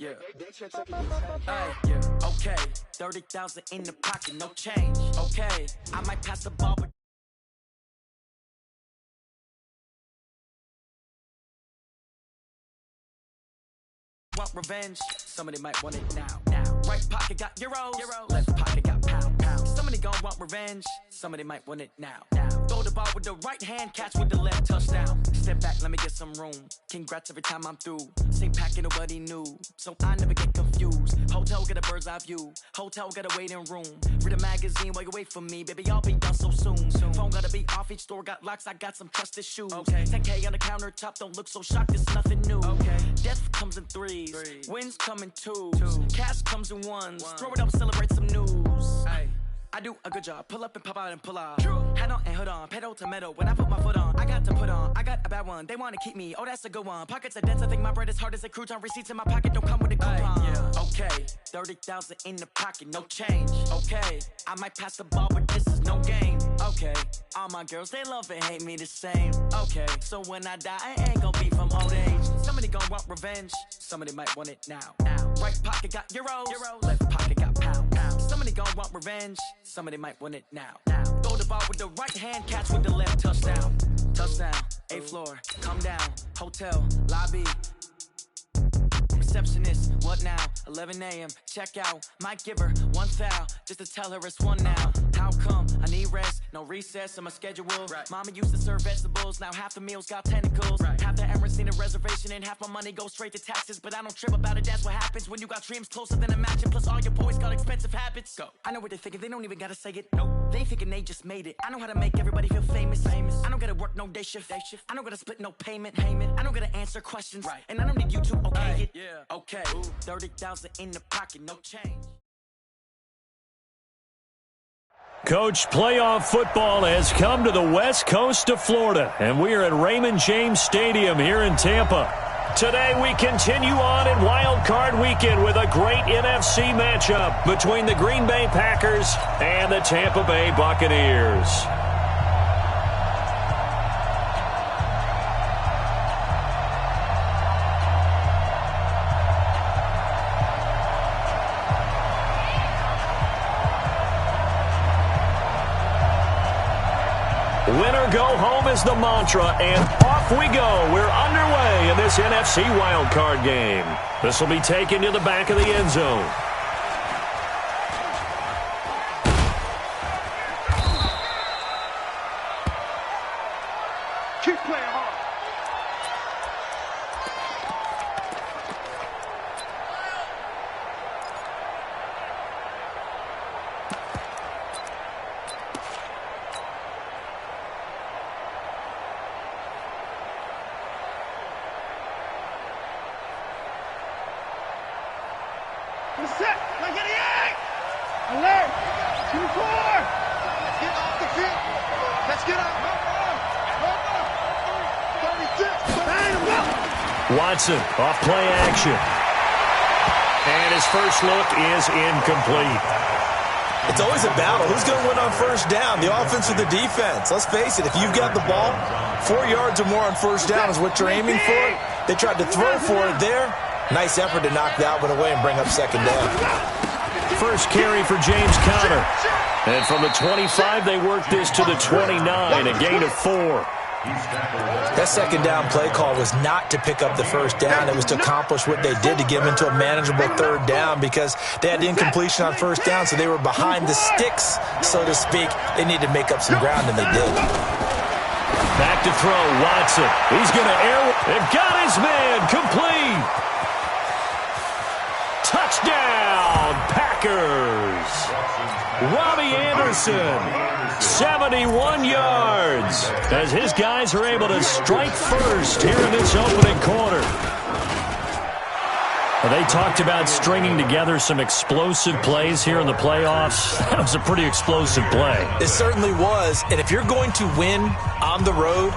Yeah. Hey, yeah. Okay. 30,000 in the pocket, no change. Okay. I might pass the ball, but want revenge. Somebody might want it now. Right pocket got euros. Left pocket got pounds. Somebody gon' want revenge. Somebody might want it now. Throw the ball with the right hand, catch with the left, touchdown. Step back, let me get some room. Congrats every time I'm through. Same packet, nobody knew, so I never get confused. Hotel get a bird's eye view. Hotel got a waiting room. Read a magazine while you wait for me, baby. I'll be done so soon. Phone gotta be off. Each store got locks. I got some trusted shoes. 10K on the countertop. Don't look so shocked. It's nothing new. Death comes in threes. Wins come in twos. Cash comes in ones. Throw it up, celebrate some news. I do a good job. Pull up and pop out and pull out. Hat on and hood on. Pedal to metal. When I put my foot on, I got to put on. I got a bad one. They want to keep me. Oh, that's a good one. Pockets are dense. I think my bread is hard as a crouton. Receipts in my pocket don't come with a coupon. Okay. 30,000 in the pocket. No change. Okay. I might pass the ball, but this is no game. Okay. All my girls, they love and hate me the same. Okay. So when I die, I ain't gonna be from old age. Somebody gonna want revenge. Somebody might want it now. Right pocket got euros. Left pocket got pounds. Somebody gonna want revenge. Somebody might want it now. Throw the ball with the right hand, catch with the left, touchdown. Touchdown, 8th floor, come down, hotel, lobby. Receptionist, what now? 11 a.m., check out. Might give her one foul, just to tell her it's one now. How come? I need rest, no recess on my schedule. Mama used to serve vegetables, now half the meals got tentacles. Half the errands need a reservation and half my money goes straight to taxes. But I don't trip about it, that's what happens when you got dreams closer than a match. And plus all your boys got expensive habits. I know what they're thinking, they don't even gotta say it. They thinking they just made it. I know how to make everybody feel famous. I don't gotta work no day shift. I don't gotta split no payment. I don't gotta answer questions. And I don't need you to okay it. Okay, 30,000 in the pocket, no change. Coach, playoff football has come to the west coast of Florida, and we are at Raymond James Stadium here in Tampa. Today we continue on in Wild Card Weekend with a great NFC matchup between the Green Bay Packers and the Tampa Bay Buccaneers. Winner go home is the mantra, and off we go. We're underway in this NFC wildcard game. This will be taken to the back of the end zone. Keep playing hard. Set. Let's get it. Alert. 2-4. Let's get off the field. Let's get up. 36. Watson off play action. And his first look is incomplete. It's always a battle. Who's going to win on first down, the offense or the defense? Let's face it, if you've got the ball, 4 yards or more on first down is what you're aiming for. They tried to throw for it there. Nice effort to knock that one away and bring up second down. First carry for James Conner. And from the 25, they work this to the 29, a gain of 4. That second down play call was not to pick up the first down. It was to accomplish what they did, to get them into a manageable third down, because they had incompletion on first down, so they were behind the sticks, so to speak. They needed to make up some ground, and they did. Back to throw, Watson. He's going to air. They've got his man complete. Touchdown, Packers. Robbie Anderson, 71 yards, as his guys are able to strike first here in this opening quarter. They talked about stringing together some explosive plays here in the playoffs. That was a pretty explosive play. It certainly was, and if you're going to win on the road,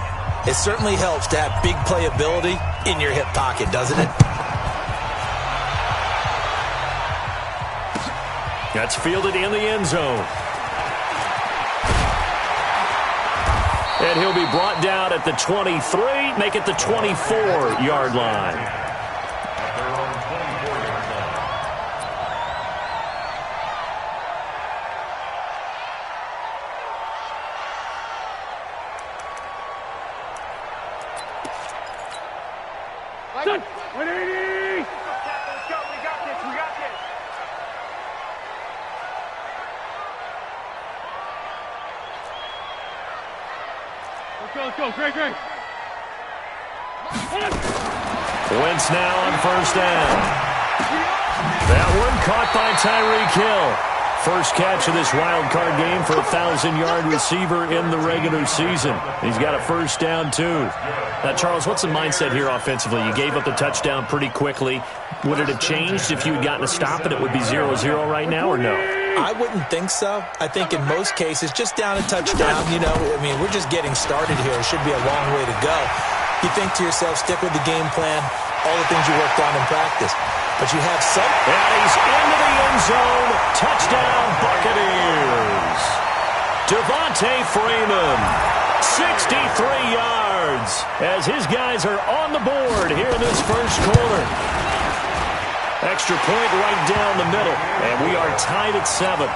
it certainly helps to have big playability in your hip pocket, doesn't it? That's fielded in the end zone. And he'll be brought down at the 23, make it the 24-yard line. 180. Let's go. We got this. Let's go. Great. Wentz now on first down. That one caught by Tyreek Hill. First catch of this wild card game for a 1,000-yard receiver in the regular season. He's got a first down, too. Now, Charles, what's the mindset here offensively? You gave up the touchdown pretty quickly. Would it have changed if you had gotten a stop and it would be 0-0 right now, or no? I wouldn't think so. I think in most cases, just down a touchdown, we're just getting started here. It should be a long way to go. You think to yourself, stick with the game plan, all the things you worked on in practice. But you have some. And he's into the end zone. Touchdown, Buccaneers. Devontae Freeman, 63 yards, as his guys are on the board here in this first quarter. Extra point right down the middle, and we are tied at 7.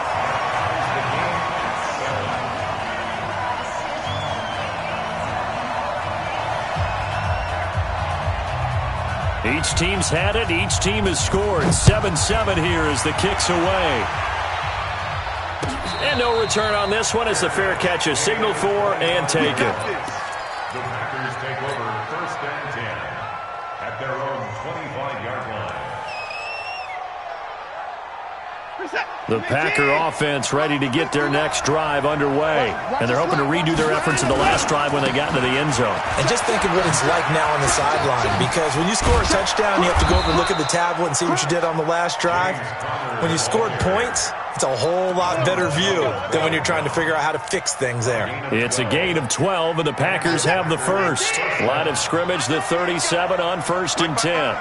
Each team's had it. Each team has scored. 7-7 here as the kick's away. And no return on this one as the fair catch is signaled for and taken. The Packers take over first and 10 at their own 25-yard line. The Packer offense ready to get their next drive underway. And they're hoping to redo their efforts in the last drive when they got into the end zone. And just think of what it's like now on the sideline, because when you score a touchdown, you have to go over and look at the tablet and see what you did on the last drive. When you scored points, it's a whole lot better view than when you're trying to figure out how to fix things there. It's a gain of 12, and the Packers have the first. Line of scrimmage, the 37 on first and 10.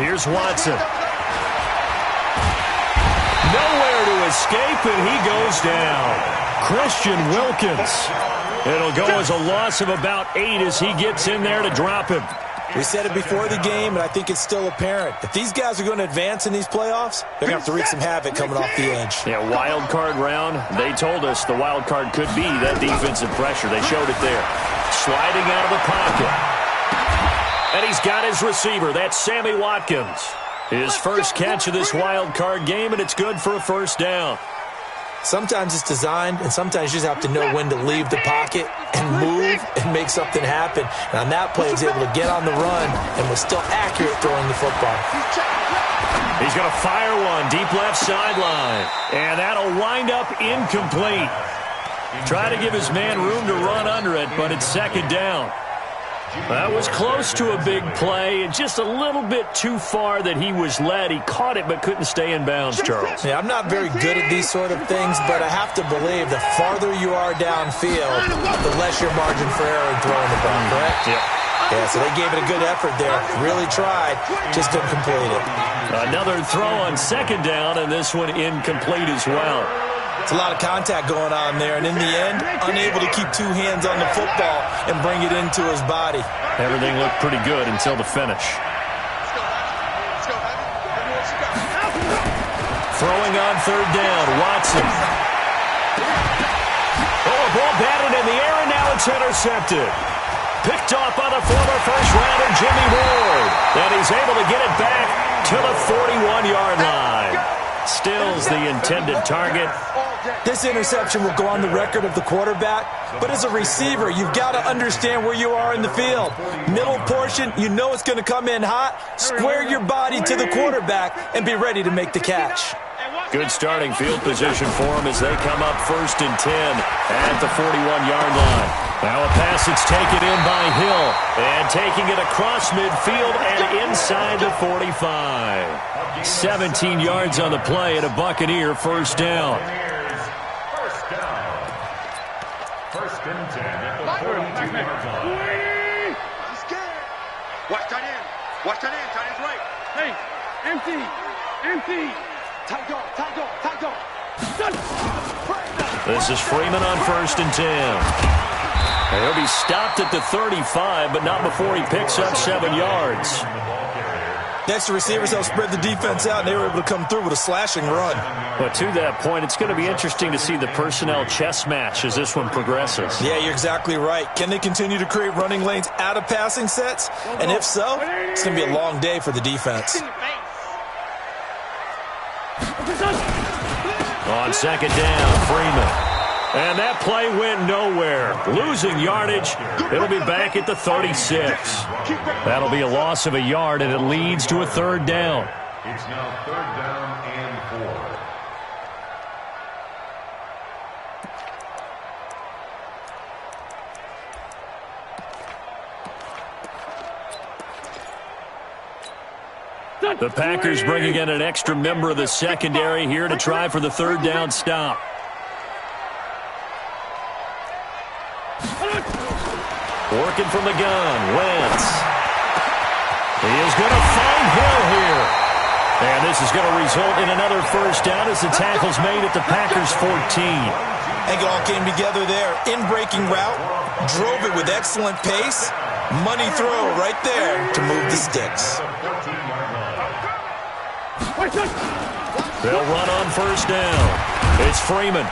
Here's Watson. Nowhere to escape, and he goes down. Christian Wilkins. It'll go as a loss of about 8 as he gets in there to drop him. We said it before the game, and I think it's still apparent. If these guys are going to advance in these playoffs, they're going to have to wreak some havoc coming off the edge. Yeah, wild card round. They told us the wild card could be that defensive pressure. They showed it there. Sliding out of the pocket. And he's got his receiver. That's Sammy Watkins. His first catch of this wild card game, and it's good for a first down. Sometimes it's designed, and sometimes you just have to know when to leave the pocket and move and make something happen. And on that play, he was able to get on the run and was still accurate throwing the football. He's going to fire one deep left sideline, and that'll wind up incomplete. Try to give his man room to run under it, but it's second down. That was close to a big play, and just a little bit too far that he was led. He caught it but couldn't stay in bounds, Charles. Yeah, I'm not very good at these sort of things, but I have to believe the farther you are downfield, the less your margin for error in throwing the ball, correct? Yep. Yeah, so they gave it a good effort there. Really tried, just didn't complete it. Another throw on second down, and this one incomplete as well. It's a lot of contact going on there, and in the end, unable to keep two hands on the football and bring it into his body. Everything looked pretty good until the finish. Throwing on third down, Watson. Oh, ball batted in the air, and now it's intercepted. Picked off by the former first-rounder Jimmy Ward. And he's able to get it back to the 41-yard line. Still's the intended target. This interception will go on the record of the quarterback, but as a receiver, you've got to understand where you are in the field. Middle portion, you know it's going to come in hot. Square your body to the quarterback and be ready to make the catch. Good starting field position for him as they come up first and 10 at the 41-yard line. Now a pass that's taken in by Hill, and taking it across midfield and inside the 45. 17 yards on the play and a Buccaneer first down. First and 10 at the 42-yard line. Watch tight end. Watch tight end. Tight end's right. Hey, empty. Tight go. This is Freeman on first and 10. He'll be stopped at the 35, but not before he picks up 7 yards. Next to receivers helped spread the defense out, and they were able to come through with a slashing run. But to that point, it's going to be interesting to see the personnel chess match as this one progresses. Yeah, you're exactly right. Can they continue to create running lanes out of passing sets? And if so, it's going to be a long day for the defense. On second down, Freeman. And that play went nowhere. Losing yardage. It'll be back at the 36. That'll be a loss of a yard, and it leads to a third down. It's now third down and 4. The Packers bringing in an extra member of the secondary here to try for the third down stop. Working from the gun, Wentz. He is going to find Hill here. And this is going to result in another first down as the tackle's made at the Packers' 14. And it all came together there. In-breaking route, drove it with excellent pace. Money throw right there to move the sticks. They'll run on first down. It's Freeman.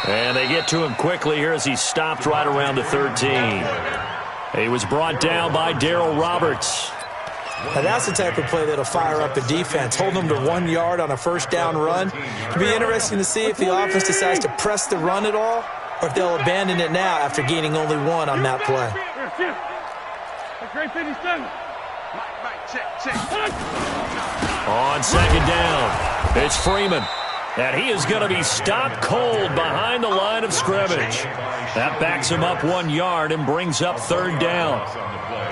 And they get to him quickly here as he stopped right around the 13. He was brought down by Darryl Roberts. Now that's the type of play that'll fire up a defense. Hold them to 1 yard on a first down run. It'll be interesting to see if the offense decides to press the run at all or if they'll abandon it now after gaining only 1 on that play. On second down, it's Freeman. And he is going to be stopped cold behind the line of scrimmage. That backs him up 1 yard and brings up third down.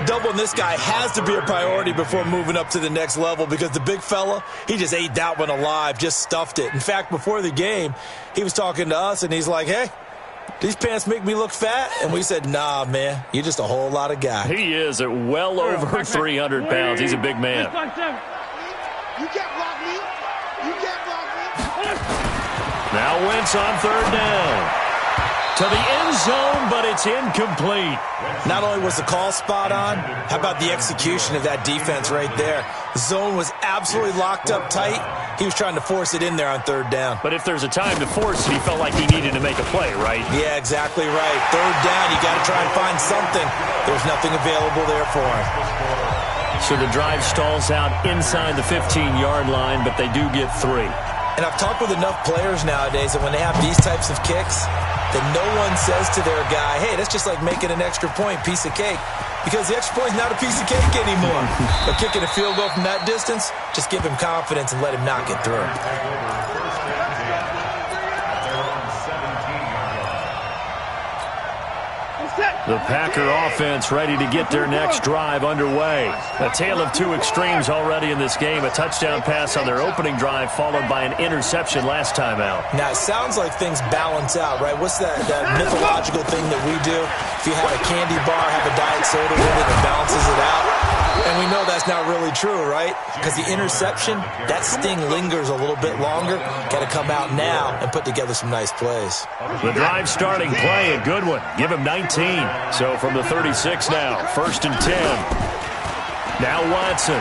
Doubling this guy has to be a priority before moving up to the next level because the big fella, he just ate that one alive, just stuffed it. In fact, before the game, he was talking to us, and he's like, hey, these pants make me look fat? And we said, nah, man, you're just a whole lot of guy. He is at well over 300 pounds. He's a big man. You can't block me. You can't block me. Now Wentz on third down. To the end zone, but it's incomplete. Not only was the call spot on, how about the execution of that defense right there? The zone was absolutely locked up tight. He was trying to force it in there on third down. But if there's a time to force it, he felt like he needed to make a play, right? Yeah, exactly right. Third down, you got to try and find something. There's nothing available there for him. So the drive stalls out inside the 15-yard line, but they do get 3. And I've talked with enough players nowadays that when they have these types of kicks, that no one says to their guy, hey, that's just like making an extra point, piece of cake. Because the extra point is not a piece of cake anymore. But kicking a field goal from that distance, just give him confidence and let him knock it through. The Packer offense ready to get their next drive underway. A tale of two extremes already in this game. A touchdown pass on their opening drive followed by an interception last time out. Now, it sounds like things balance out, right? What's that mythological thing that we do? If you have a candy bar, have a diet soda with it, it balances it out. And we know that's not really true, right? Because the interception, that sting lingers a little bit longer. Got to come out now and put together some nice plays. The drive starting play, a good one. Give him 19. So from the 36 now, 1st and 10. Now Watson.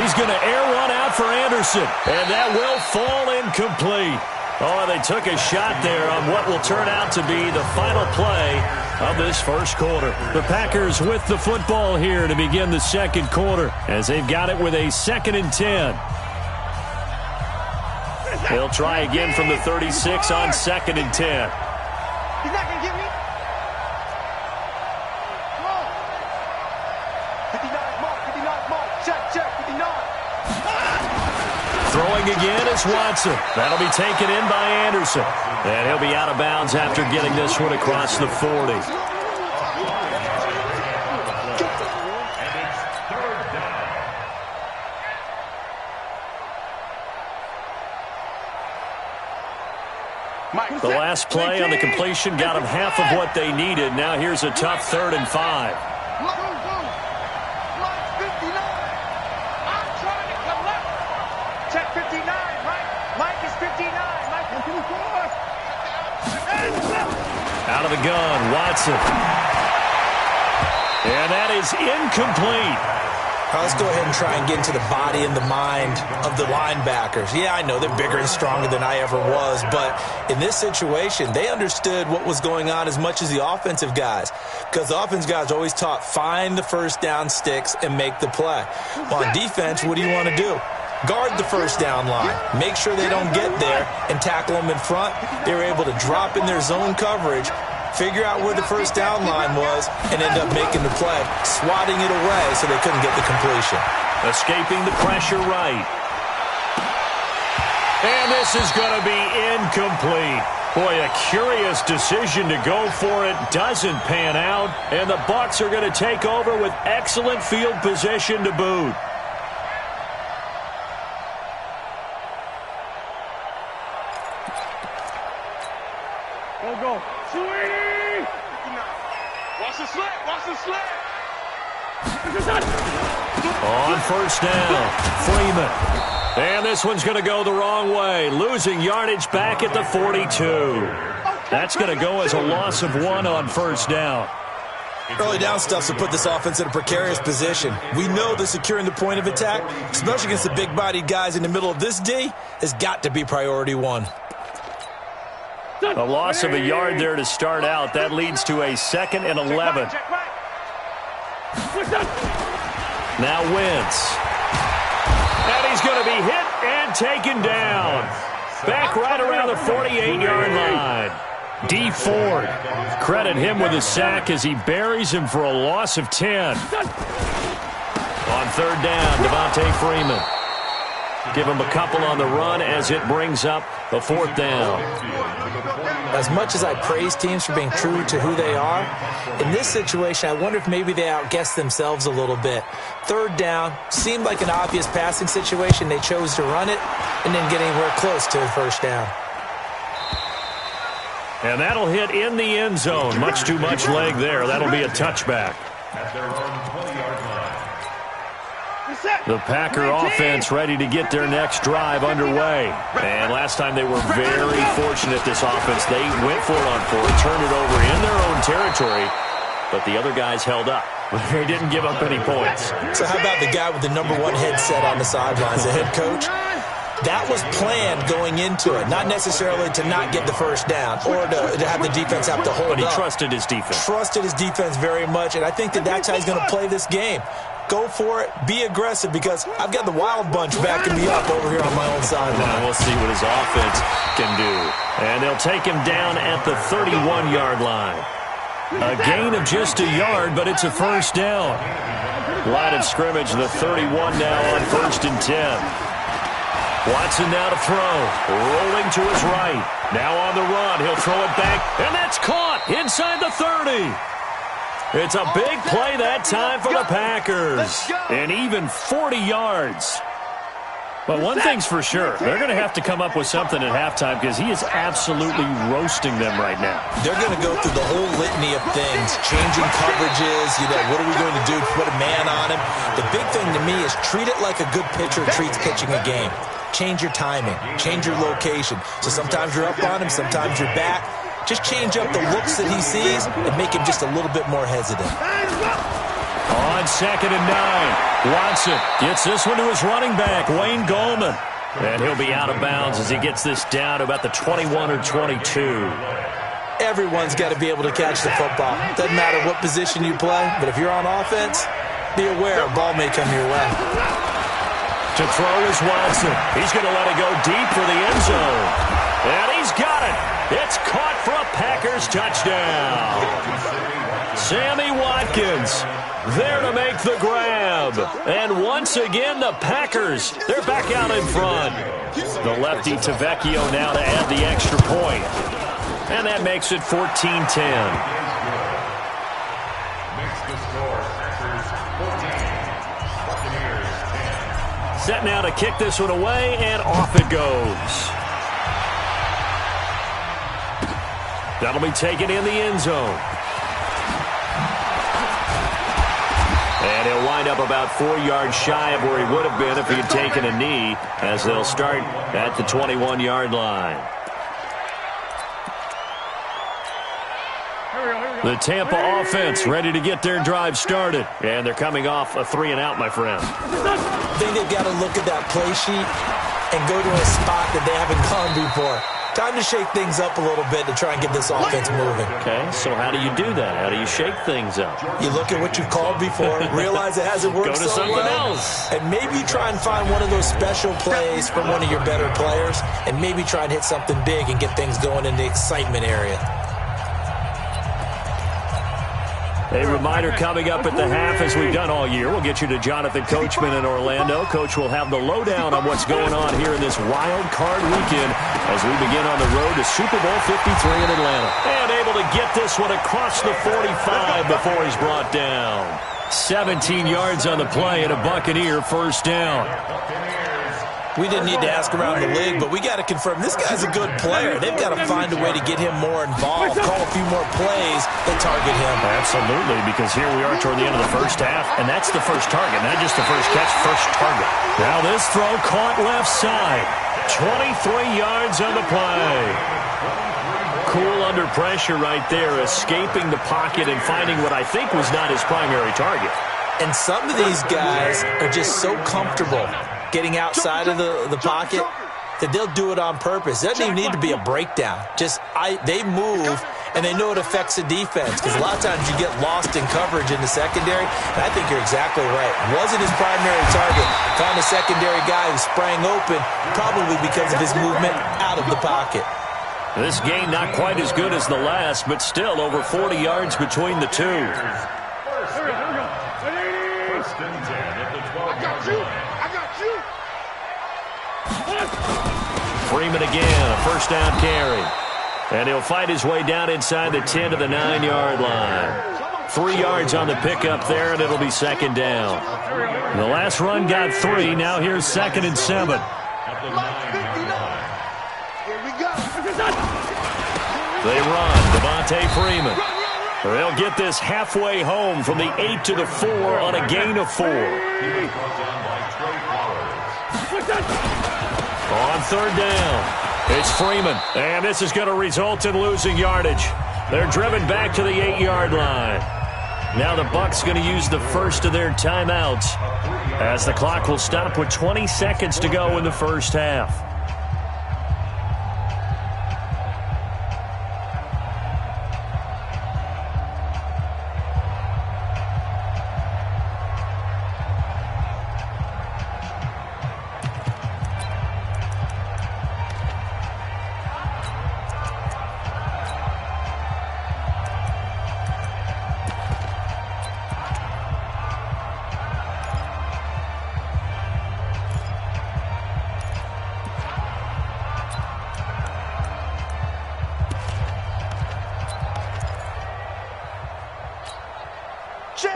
He's going to air one out for Anderson. And that will fall incomplete. Oh, they took a shot there on what will turn out to be the final play of this first quarter. The Packers with the football here to begin the second quarter as they've got it with a 2nd and 10. They'll try again from the 36 on 2nd and 10. He's not going to get me. Come on. 59, mark. Check, 59. Throwing again is Watson. That'll be taken in by Anderson. And he'll be out of bounds after getting this one across the 40. The last play on the completion got them half of what they needed. Now here's a tough 3rd and 5. Out of the gun, Watson. And that is incomplete. Let's go ahead and try and get into the body and the mind of the linebackers. Yeah, I know they're bigger and stronger than I ever was, but in this situation, they understood what was going on as much as the offensive guys, because the offensive guys always taught find the first down sticks and make the play. Well, on defense, what do you want to do? Guard the first down line. Make sure they don't get there and tackle them in front. They were able to drop in their zone coverage, figure out where the first down line was, and end up making the play, swatting it away so they couldn't get the completion. Escaping the pressure right. And this is going to be incomplete. Boy, a curious decision to go for it doesn't pan out, and the Bucs are going to take over with excellent field position to boot. Go. Sweet! Watch the slant! Watch the slant! On first down, Freeman. And this one's going to go the wrong way, losing yardage back at the 42. That's going to go as a loss of 1 on first down. Early down stuff's to put this offense in a precarious position. We know that securing the point of attack, especially against the big-bodied guys in the middle of this D, has got to be priority 1. A loss of a yard there to start out. That leads to a 2nd and 11. Now Wentz. And he's going to be hit and taken down. Back right around the 48-yard line. D. Ford. Credit him with a sack as he buries him for a loss of 10. On third down, Devontae Freeman. Give him a couple on the run as it brings up the 4th down. As much as I praise teams for being true to who they are, in this situation, I wonder if maybe they outguessed themselves a little bit. Third down seemed like an obvious passing situation. They chose to run it and didn't get anywhere close to the first down. And that'll hit in the end zone. Much too much leg there. That'll be a touchback. At their own 20-yard line. The Packer offense ready to get their next drive underway. And last time they were very fortunate, this offense. They went for it on 4th, turned it over in their own territory, but the other guys held up. They didn't give up any points. So how about the guy with the #1 headset on the sidelines, the head coach? That was planned going into it, not necessarily to not get the first down or to have the defense have to hold up. But he trusted his defense. Trusted his defense very much, and I think that's how he's going to play this game. Go for it. Be aggressive, because I've got the wild bunch backing me up over here on my own sideline. We'll see what his offense can do. And they'll take him down at the 31-yard line. A gain of just a yard, but it's a first down. Line of scrimmage, the 31 now on 1st and 10. Watson now to throw. Rolling to his right. Now on the run. He'll throw it back, and that's caught inside the 30. It's a big play that time for the Packers. And even 40 yards. But one thing's for sure. They're going to have to come up with something at halftime, because he is absolutely roasting them right now. They're going to go through the whole litany of things, changing coverages, what are we going to do to put a man on him? The big thing to me is treat it like a good pitcher treats pitching a game. Change your timing, change your location. So sometimes you're up on him, sometimes you're back. Just change up the looks that he sees and make him just a little bit more hesitant. On 2nd and 9, Watson gets this one to his running back, Wayne Gallman. And he'll be out of bounds as he gets this down to about the 21 or 22. Everyone's got to be able to catch the football. Doesn't matter what position you play, but if you're on offense, be aware a ball may come your way. To throw is Watson. He's going to let it go deep for the end zone. And he's got it. It's caught for a Packers touchdown. Sammy Watkins there to make the grab. And once again, the Packers, they're back out in front. The lefty Tavecchio now to add the extra point. And that makes it 14-10. Makes the score Packers 14, Buccaneers 10. Set now to kick this one away, and off it goes. That'll be taken in the end zone. And he'll wind up about 4 yards shy of where he would have been if he had taken a knee, as they'll start at the 21-yard line. The Tampa offense ready to get their drive started. And they're coming off a 3-and-out, my friend. I think they've got to look at that play sheet and go to a spot that they haven't gone before. Time to shake things up a little bit to try and get this offense moving. Okay, so how do you do that? How do you shake things up? You look at what you've called before, realize it hasn't worked Go to something else. and maybe try and find one of those special plays from one of your better players, and maybe try and hit something big and get things going in the excitement area. A reminder coming up at the half, as we've done all year. We'll get you to Jonathan Coachman in Orlando. Coach will have the lowdown on what's going on here in this wild card weekend as we begin on the road to Super Bowl 53 in Atlanta. And able to get this one across the 45 before he's brought down. 17 yards on the play and a Buccaneer first down. We didn't need to ask around the league, but we got to confirm this guy's a good player. They've got to find a way to get him more involved, call a few more plays that target him. Absolutely, because here we are toward the end of the first half, and that's the first target, not just the first catch, first target. Now this throw caught left side. 23 yards on the play. Cool under pressure right there, escaping the pocket and finding what I think was not his primary target. And some of these guys are just so comfortable getting outside of the pocket that they'll do it on purpose. It doesn't even need to be a breakdown. They move, and they know it affects the defense, because a lot of times you get lost in coverage in the secondary, and I think you're exactly right. Wasn't his primary target. Found a secondary guy who sprang open, probably because of his movement out of the pocket. This game not quite as good as the last, but still over 40 yards between the two. First and 10 at the 12-yard line. Freeman again, a first down carry. And he'll fight his way down inside the 10 to the 9-yard line. 3 yards on the pickup there, and it'll be second down. The last run got 3. Now here's 2nd and 7. At the 9-yard line. Here we go. They run, Devontae Freeman. They'll get this halfway home from the 8 to the 4 on a gain of 4. He was brought down by Trey Flowers. On third down, it's Freeman, and this is going to result in losing yardage. They're driven back to the 8-yard line. Now the Bucs going to use the first of their timeouts as the clock will stop with 20 seconds to go in the first half.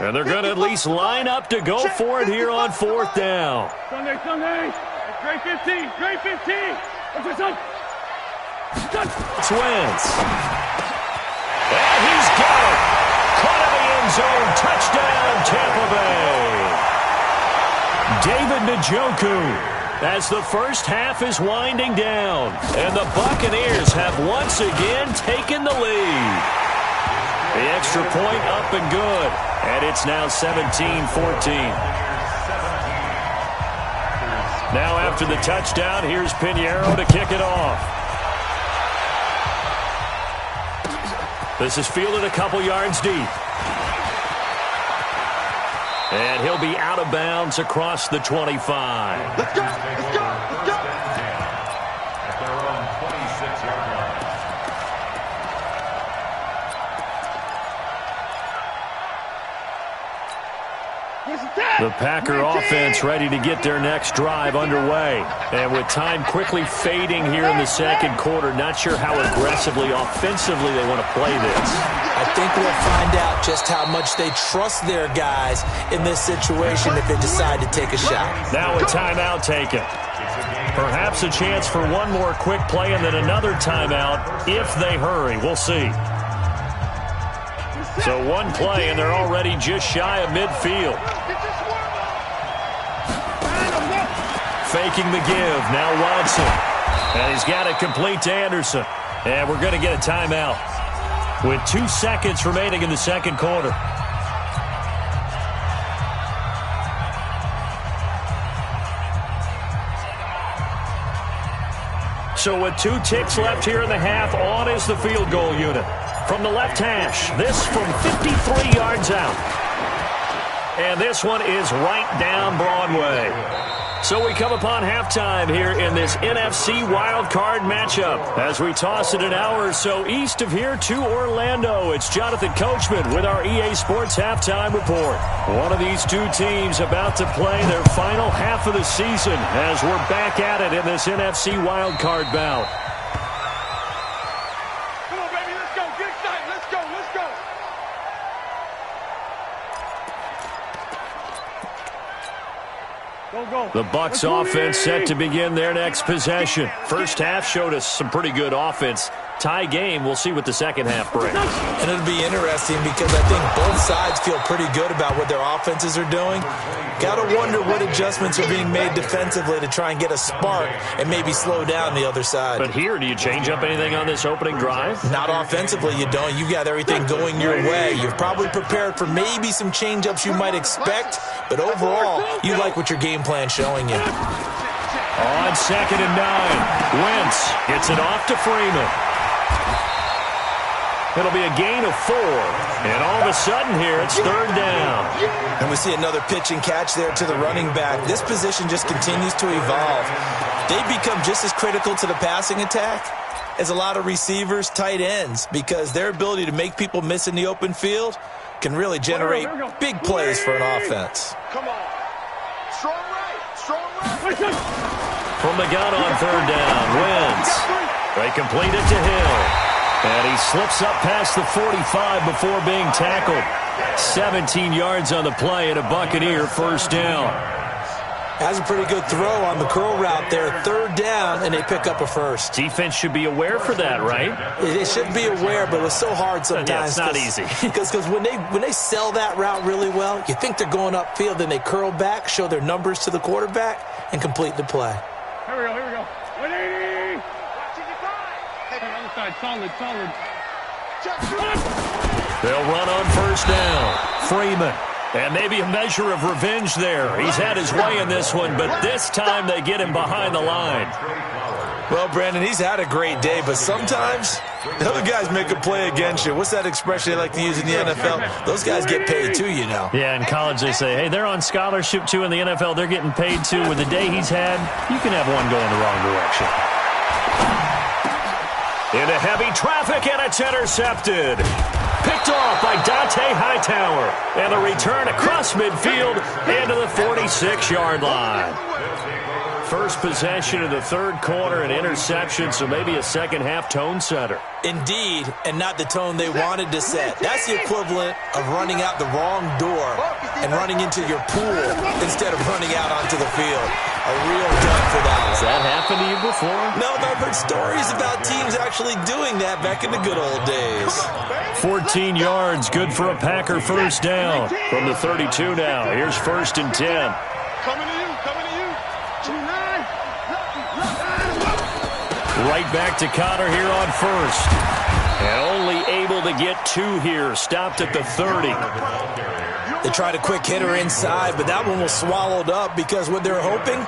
And they're going to at least line up to go for it here on fourth down. Sunday. Great 15. Great 15. It's Wentz. And he's got it. Caught in the end zone. Touchdown, Tampa Bay. David Njoku as the first half is winding down. And the Buccaneers have once again taken the lead. The extra point up and good. And it's now 17-14. Now after the touchdown, here's Pinheiro to kick it off. This is fielded a couple yards deep. And he'll be out of bounds across the 25. Let's go. At their own 26-yard line. The Packer offense ready to get their next drive underway. And with time quickly fading here in the second quarter, not sure how aggressively, offensively they want to play this. I think we'll find out just how much they trust their guys in this situation if they decide to take a shot. Now a timeout taken. Perhaps a chance for one more quick play and then another timeout if they hurry. We'll see. So one play and they're already just shy of midfield. Faking the give. Now Watson. And he's got it complete to Anderson. And we're going to get a timeout. with 2 seconds remaining in the second quarter. So with 2 ticks left here in the half, on is the field goal unit. From the left hash, this from 53 yards out. And this one is right down Broadway. So we come upon halftime here in this NFC wildcard matchup. As we toss it an hour or so east of here to Orlando, it's Jonathan Coachman with our EA Sports Halftime Report. One of these two teams about to play their final half of the season as we're back at it in this NFC wildcard bout. Come on, baby, let's go. Get excited. Let's go. Let's go. The Bucs offense set to begin their next possession. First half showed us some pretty good offense. Tie game, we'll see what the second half brings. And it'll be interesting because I think both sides feel pretty good about what their offenses are doing. Got to wonder what adjustments are being made defensively to try and get a spark and maybe slow down the other side. But here, do you change up anything on this opening drive? Not offensively, you don't. You got everything going your way. You're probably prepared for maybe some change-ups you might expect, but overall, you like what your game plan's showing you. On 2nd and 9, Wentz gets it off to Freeman. It'll be a gain of 4. And all of a sudden here, it's 3rd down. And we see another pitch and catch there to the running back. This position just continues to evolve. They become just as critical to the passing attack as a lot of receivers, tight ends, because their ability to make people miss in the open field can really generate big plays for an offense. Come on. Strong right. Strong right. From the gun on 3rd down, Wentz. They complete it to Hill. And he slips up past the 45 before being tackled. 17 yards on the play and a Buccaneer first down. Has a pretty good throw on the curl route there. 3rd down, and they pick up a first. Defense should be aware for that, right? They should be aware, but it's so hard sometimes. Yeah, it's not easy. Because when they sell that route really well, you think they're going upfield, then they curl back, show their numbers to the quarterback, and complete the play. Here we go. Here we go. 180. Other side. Solid. They'll run on first down. Freeman. And maybe a measure of revenge there. He's had his way in this one, but this time they get him behind the line. Well, Brandon, he's had a great day, but sometimes the other guys make a play against you. What's that expression they like to use in the NFL? Those guys get paid too, you know. Yeah, in college they say, hey, they're on scholarship too. In the NFL, they're getting paid too. With the day he's had, you can have one go in the wrong direction. Into heavy traffic, and it's intercepted. Picked off by Dante Hightower. And a return across midfield into the 46-yard line. First possession of the 3rd quarter, an interception, so maybe a second-half tone setter. Indeed, and not the tone they wanted to set. That's the equivalent of running out the wrong door and running into your pool instead of running out onto the field. A real dud for that. Has that happened to you before? No, but I've heard stories about teams actually doing that back in the good old days. 14 yards, good for a Packer first down. From the 32 now, here's 1st and 10. Coming to you. Right back to Connor here on 1st. And only able to get 2 here. Stopped at the 30. They tried a quick hitter inside, but that one was swallowed up because what they're hoping,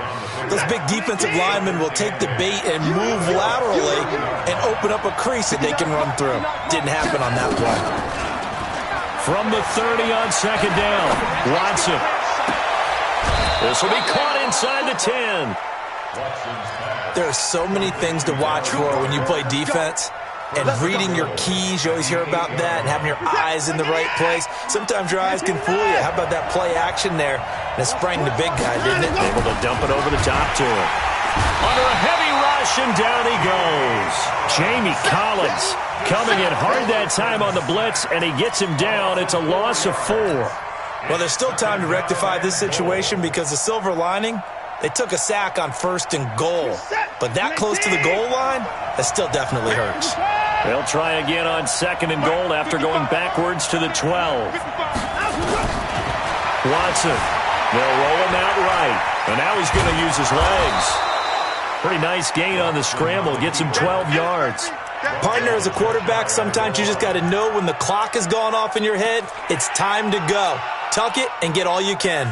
those big defensive linemen will take the bait and move laterally and open up a crease that they can run through. Didn't happen on that play. From the 30 on 2nd down, Watson. This will be caught inside the 10. There are so many things to watch for when you play defense. And reading your keys, you always hear about that, and having your eyes in the right place. Sometimes your eyes can fool you. How about that play action there? And it sprang the big guy, didn't it? Able to dump it over the top to him. Under a heavy rush, and down he goes. Jamie Collins coming in hard that time on the blitz, and he gets him down. It's a loss of 4. Well, there's still time to rectify this situation because the silver lining, they took a sack on 1st and goal. But that close to the goal line, that still definitely hurts. They'll try again on 2nd and goal after going backwards to the 12. Watson. They'll roll him out right. And now he's going to use his legs. Pretty nice gain on the scramble. Gets him 12 yards. Partner, as a quarterback, sometimes you just got to know when the clock has gone off in your head, it's time to go. Tuck it and get all you can.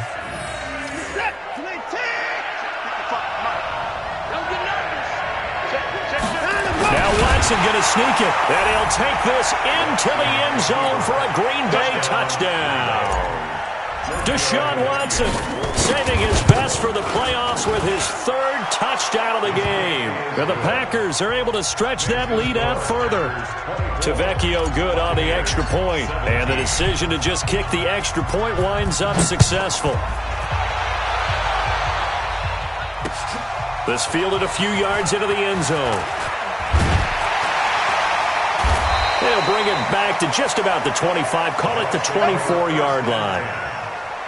Now Watson going to sneak it, and he'll take this into the end zone for a Green Bay touchdown. Deshaun Watson saving his best for the playoffs with his third touchdown of the game. And the Packers are able to stretch that lead out further. Tavecchio good on the extra point, and the decision to just kick the extra point winds up successful. This fielded a few yards into the end zone. They'll bring it back to just about the 25, call it the 24-yard line.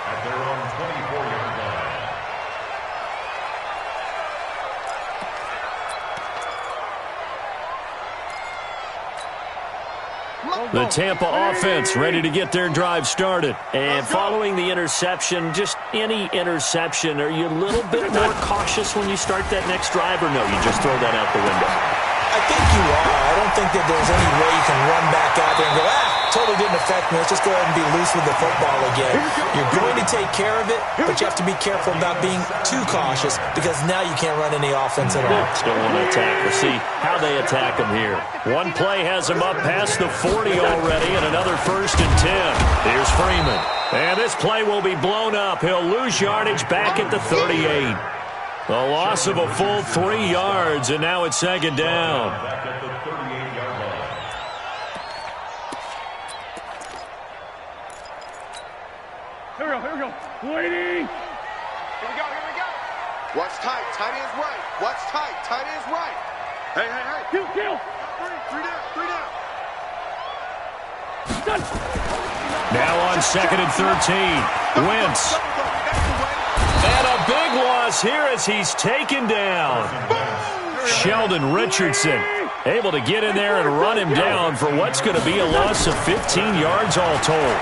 At their own 24-yard line. The Tampa offense ready to get their drive started. And following the interception, just any interception, are you a little bit more cautious when you start that next drive, or no, you just throw that out the window? I think you are. I don't think that there's any way you can run back out there and go, totally didn't affect me. Let's just go ahead and be loose with the football again. You're going to take care of it, but you have to be careful about being too cautious because now you can't run any offense at all. Still want to attack. We'll see how they attack them here. One play has them up past the 40 already, and another 1st and 10. Here's Freeman. And this play will be blown up. He'll lose yardage back at the 38. A loss of a full 3 yards, and now it's 2nd down. Back at the 38-yard line. Here we go. Waiting. Here we go. Watch tight. Tight end's right. Watch tight. Tight end's right. Hey. Kill. Three down. Done. Now on 2nd and 13. Wentz. And a big loss here as he's taken down. Sheldon Richardson able to get in there and run him down for what's going to be a loss of 15 yards all told.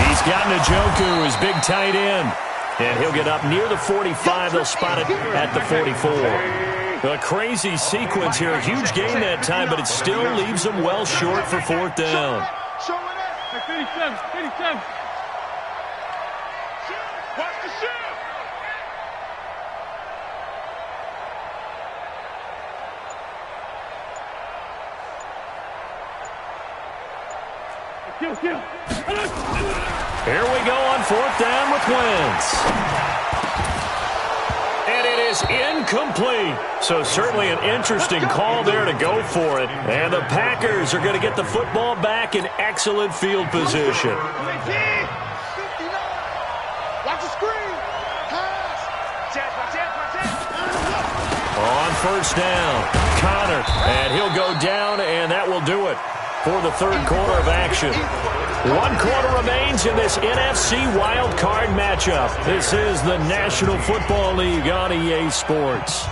He's got Njoku, his big tight end. And he'll get up near the 45. They'll spot it at the 44. A crazy sequence here. A huge gain that time, but it still leaves them well short for 4th down. Show it up. 57. Watch the shoot. Kill. Here we go on 4th down with Wentz. And it is incomplete. So certainly an interesting call there to go for it. And the Packers are going to get the football back in excellent field position. Watch the screen. Pass. On 1st down, Connor. And he'll go down, and that will do it for the 3rd quarter of action. 1 quarter remains in this NFC wild card matchup. This is the National Football League on EA Sports.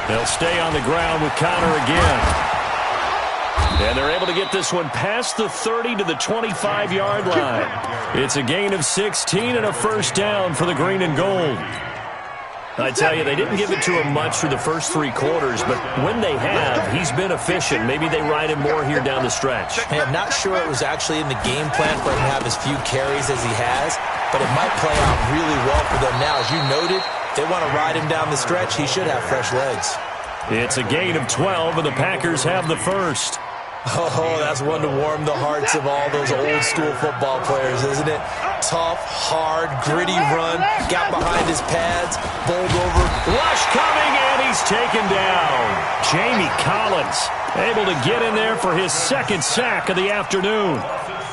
They'll stay on the ground with Connor again. And they're able to get this one past the 30 to the 25-yard line. It's a gain of 16 and a 1st down for the green and gold. I tell you, they didn't give it to him much for the first 3 quarters, but when they have, he's been efficient. Maybe they ride him more here down the stretch. Hey, I'm not sure it was actually in the game plan for him to have as few carries as he has, but it might play out really well for them now. As you noted, if they want to ride him down the stretch, he should have fresh legs. It's a gain of 12, and the Packers have the first. Oh, that's one to warm the hearts of all those old-school football players, isn't it? Tough, hard, gritty run, got behind his pads, bowled over. Rush coming, and he's taken down. Jamie Collins able to get in there for his 2nd sack of the afternoon.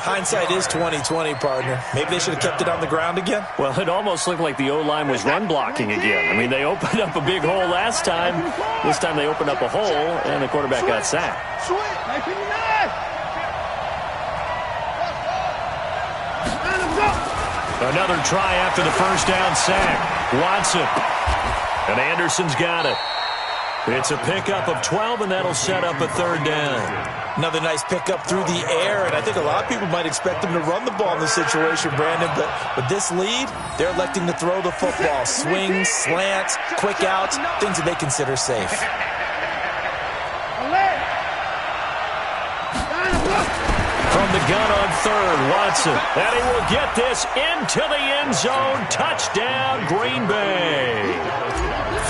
Hindsight is 20/20, partner. Maybe they should have kept it on the ground again. Well, it almost looked like the O-line was run blocking again. I mean, they opened up a big hole last time. This time they opened up a hole, and the quarterback got sacked. Another try after the 1st down sack. Watson. And Anderson's got it. It's a pickup of 12, and that'll set up a third down. Another nice pickup through the air, and I think a lot of people might expect them to run the ball in this situation, Brandon, but with this lead, they're electing to throw the football. Swings, slants, quick outs, things that they consider safe. From the gun on third, Watson, and he will get this into the end zone. Touchdown, Green Bay.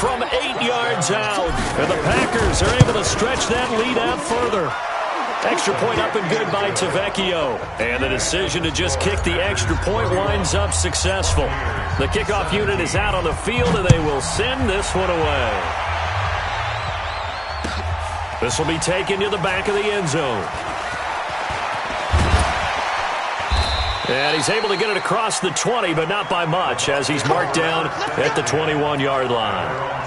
From 8 yards out, and the Packers are able to stretch that lead out further. Extra point up and good by Tavecchio. And the decision to just kick the extra point winds up successful. The kickoff unit is out on the field, and they will send this one away. This will be taken to the back of the end zone. And he's able to get it across the 20, but not by much, as he's marked down at the 21-yard line.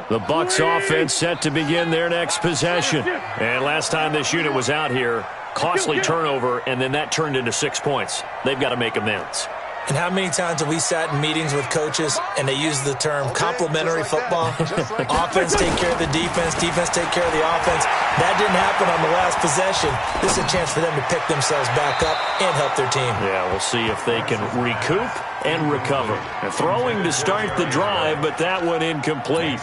The Bucs offense set to begin their next possession. And last time this unit was out here, costly turnover, and then that turned into 6 points. They've got to make amends. And how many times have we sat in meetings with coaches and they use the term complementary football? Offense take care of the defense, defense take care of the offense. That didn't happen on the last possession. This is a chance for them to pick themselves back up and help their team. Yeah, we'll see if they can recoup and recover. And throwing to start the drive, but that one incomplete.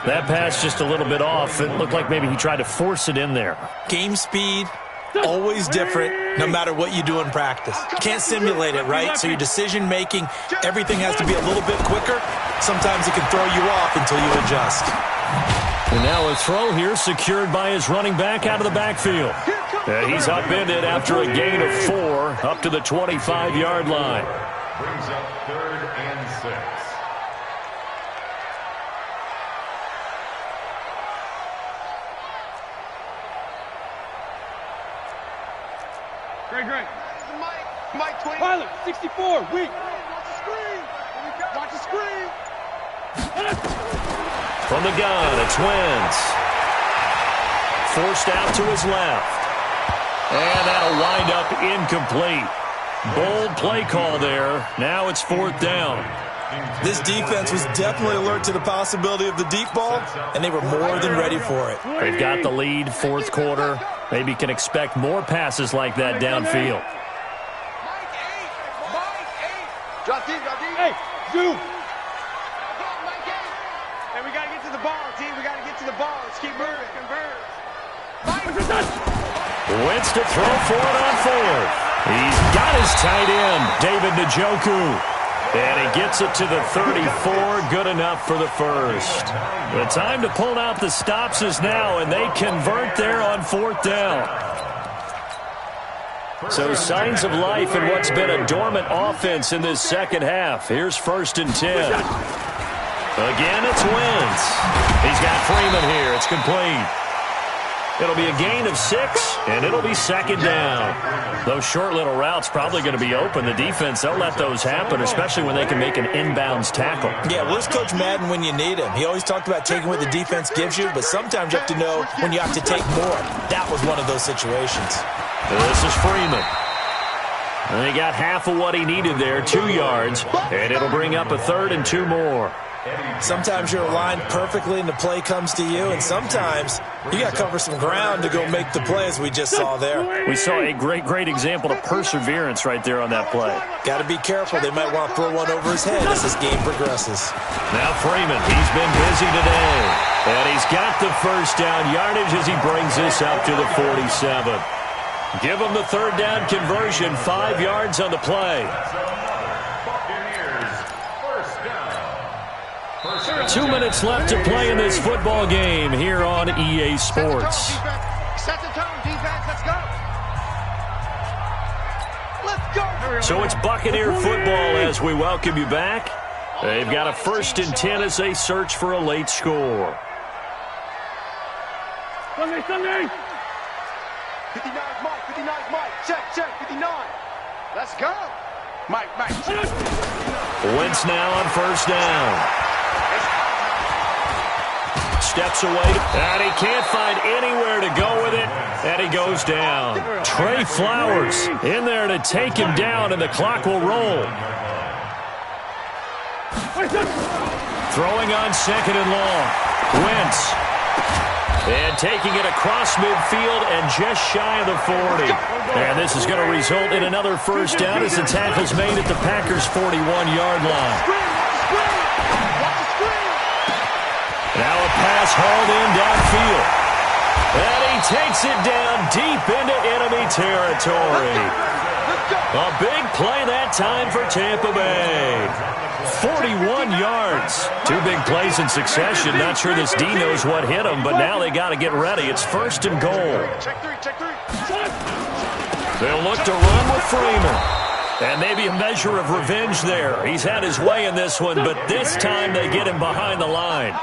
That pass just a little bit off. It looked like maybe he tried to force it in there. Game speed, always different, no matter what you do in practice. Can't simulate it, right? So your decision-making, everything has to be a little bit quicker. Sometimes it can throw you off until you adjust. And now a throw here secured by his running back out of the backfield. He's upended after a gain of 4 up to the 25-yard line. Brings up 3rd and 6. Great. Mike 20. Pilot, 64, weak. Watch the screen. Watch the screen. From the gun, it's Wentz. Forced out to his left. And that'll wind up incomplete. Bold play call there. Now it's 4th down. This defense was definitely alert to the possibility of the deep ball, and they were more than ready for it. They've got the lead, 4th quarter. Maybe can expect more passes like that downfield. Mike 8. Drop deep. Hey, zoom. Mike 8. Hey, we got to get to the ball, team. We got to get to the ball. Let's keep moving. Convert. Wentz to throw for it on 4th. He's got his tight end, David Njoku. And he gets it to the 34, good enough for the first. The time to pull out the stops is now, and they convert there on 4th down. So signs of life in what's been a dormant offense in this second half. Here's 1st and 10. Again, it's Wentz. He's got Freeman here. It's complete. It'll be a gain of 6, and it'll be 2nd down. Those short little routes probably going to be open. The defense, they'll let those happen, especially when they can make an inbounds tackle. Yeah, well, this Coach Madden when you need him. He always talked about taking what the defense gives you, but sometimes you have to know when you have to take more. That was one of those situations. This is Freeman. And he got half of what he needed there, 2 yards, and it'll bring up a 3rd and 2 more. Sometimes you're aligned perfectly and the play comes to you, and sometimes you got to cover some ground to go make the play, as we just saw there. We saw a great example of perseverance right there on that play. Got to be careful. They might want to throw one over his head as this game progresses. Now Freeman, he's been busy today. And he's got the first down yardage as he brings this up to the 47. Give him the 3rd down conversion, 5 yards on the play. 2 minutes left to play in this football game here on EA Sports. Set the tone, defense. Let's go. Let's go. So it's Buccaneer football as we welcome you back. They've got a 1st and 10 as they search for a late score. Sunday. 59 Mike. 59 Mike. Check. 59. Let's go. Mike. Wentz now on 1st down. steps away, and he can't find anywhere to go with it, and he goes down. Trey Flowers in there to take him down, and the clock will roll. Throwing on second and long. Wentz. And taking it across midfield and just shy of the 40. And this is going to result in another first down as the tackle's made at the Packers' 41-yard line. Now a pass hauled in downfield. And he takes it down deep into enemy territory. A big play that time for Tampa Bay. 41 yards. Two big plays in succession. Not sure this D knows what hit him, but now they got to get ready. It's first and goal. They'll look to run with Freeman. And maybe a measure of revenge there. He's had his way in this one, but this time they get him behind the line.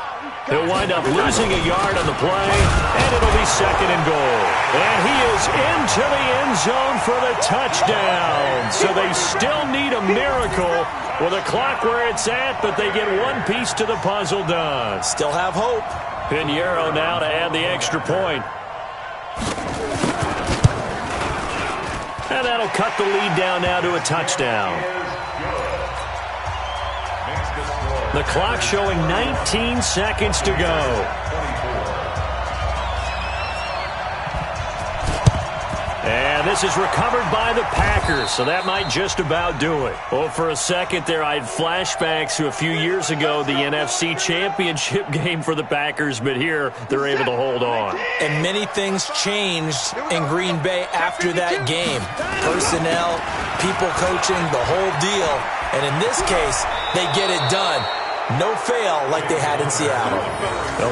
He'll wind up losing a yard on the play, and it'll be second and goal. And he is into the end zone for the touchdown. So they still need a miracle with a clock where it's at, but they get one piece to the puzzle done. Still have hope. Pinheiro now to add the extra point. And that'll cut the lead down now to a touchdown. The clock showing 19 seconds to go. And this is recovered by the Packers, so that might just about do it. Well, for a second there, I had flashbacks to a few years ago, the NFC Championship game for the Packers, but here they're able to hold on. And many things changed in Green Bay after that game. Personnel, people coaching, the whole deal. And in this case, they get it done. No fail like they had in Seattle.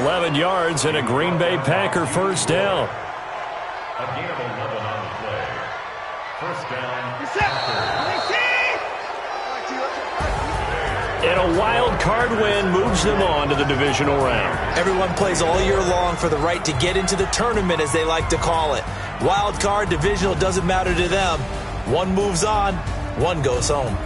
11 yards and a Green Bay Packer first down. A gain of 11 on the play. First down. And a wild card win moves them on to the divisional round. Everyone plays all year long for the right to get into the tournament, as they like to call it. Wild card, divisional, doesn't matter to them. One moves on, one goes home.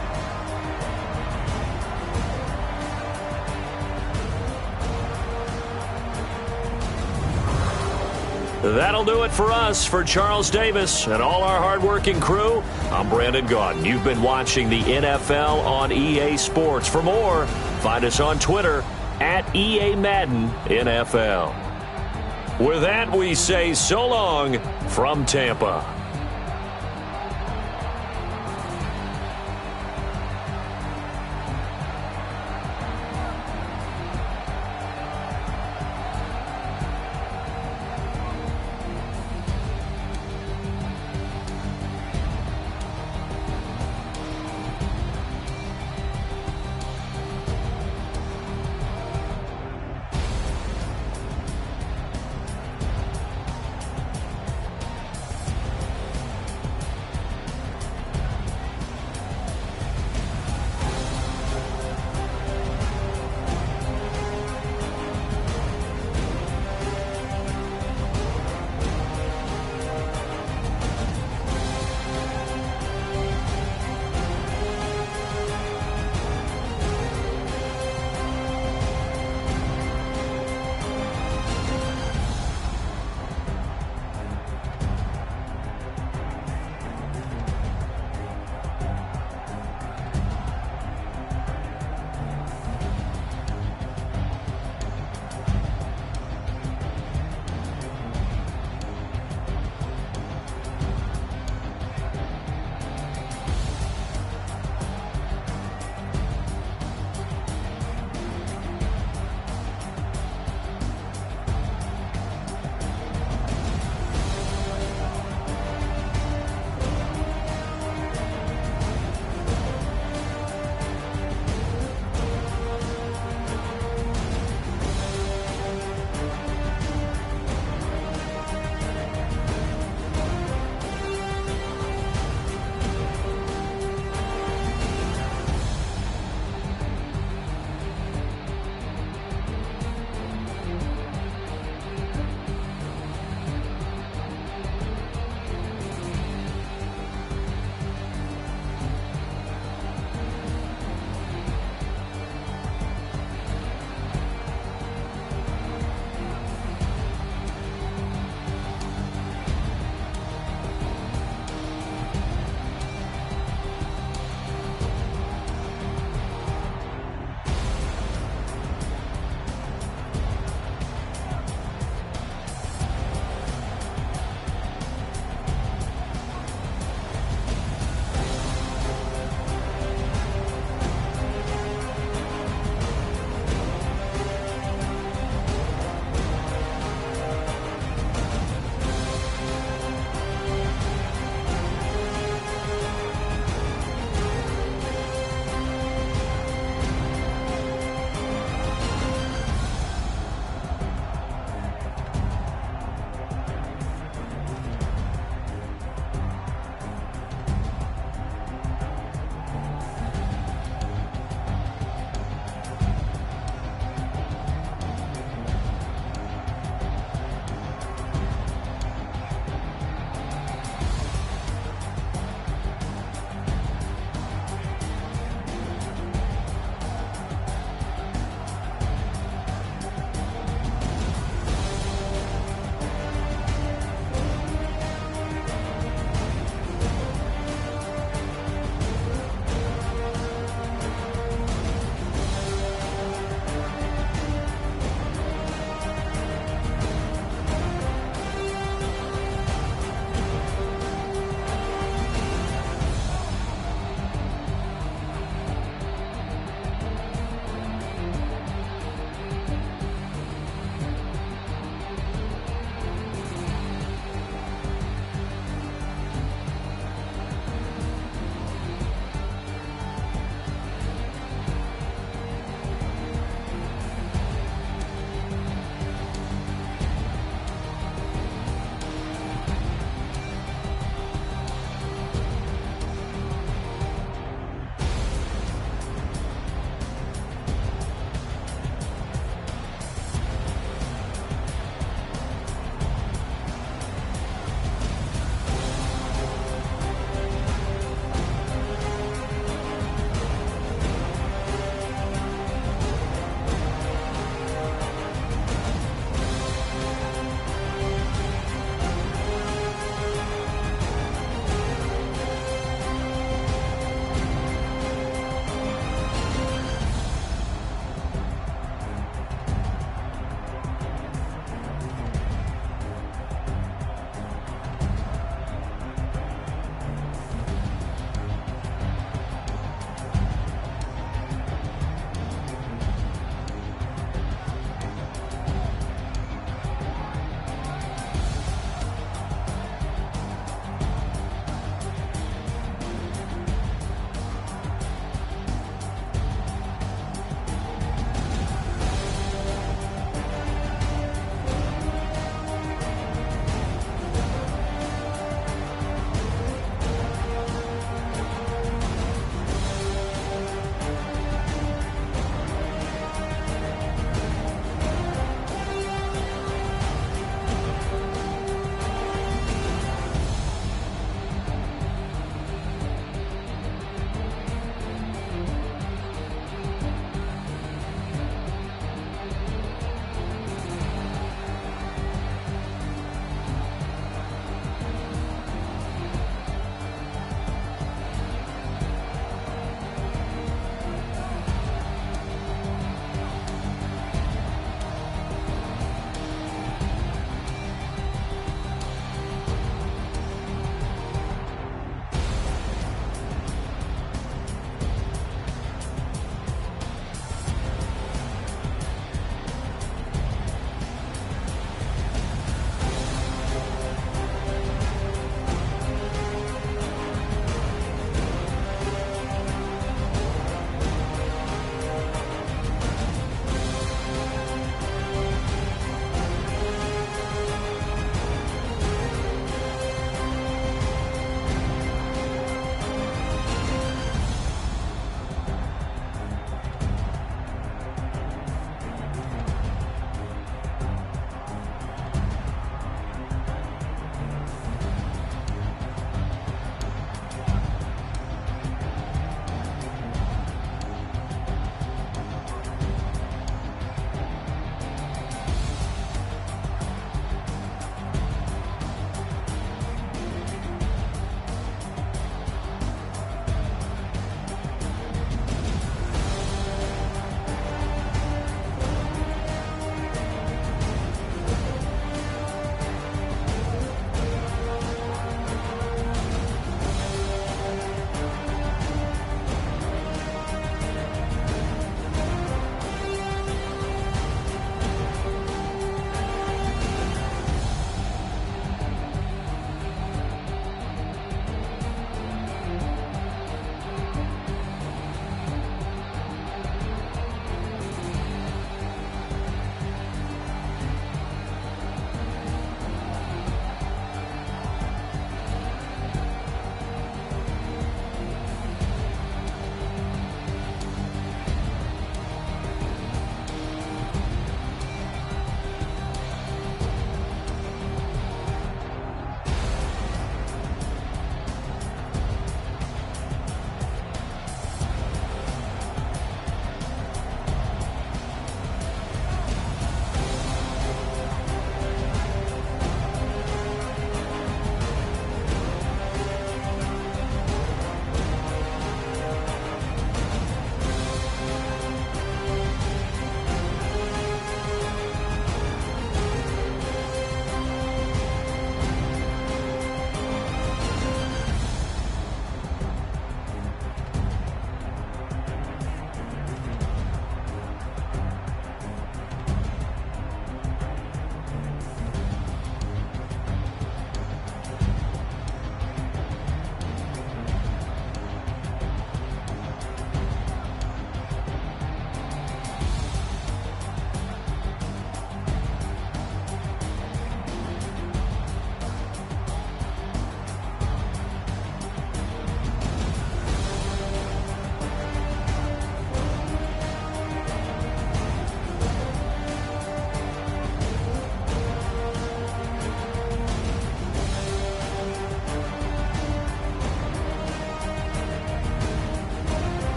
That'll do it for us. For Charles Davis and all our hardworking crew, I'm Brandon Gaudin. You've been watching the NFL on EA Sports. For more, find us on Twitter at EA Madden NFL. With that, we say so long from Tampa.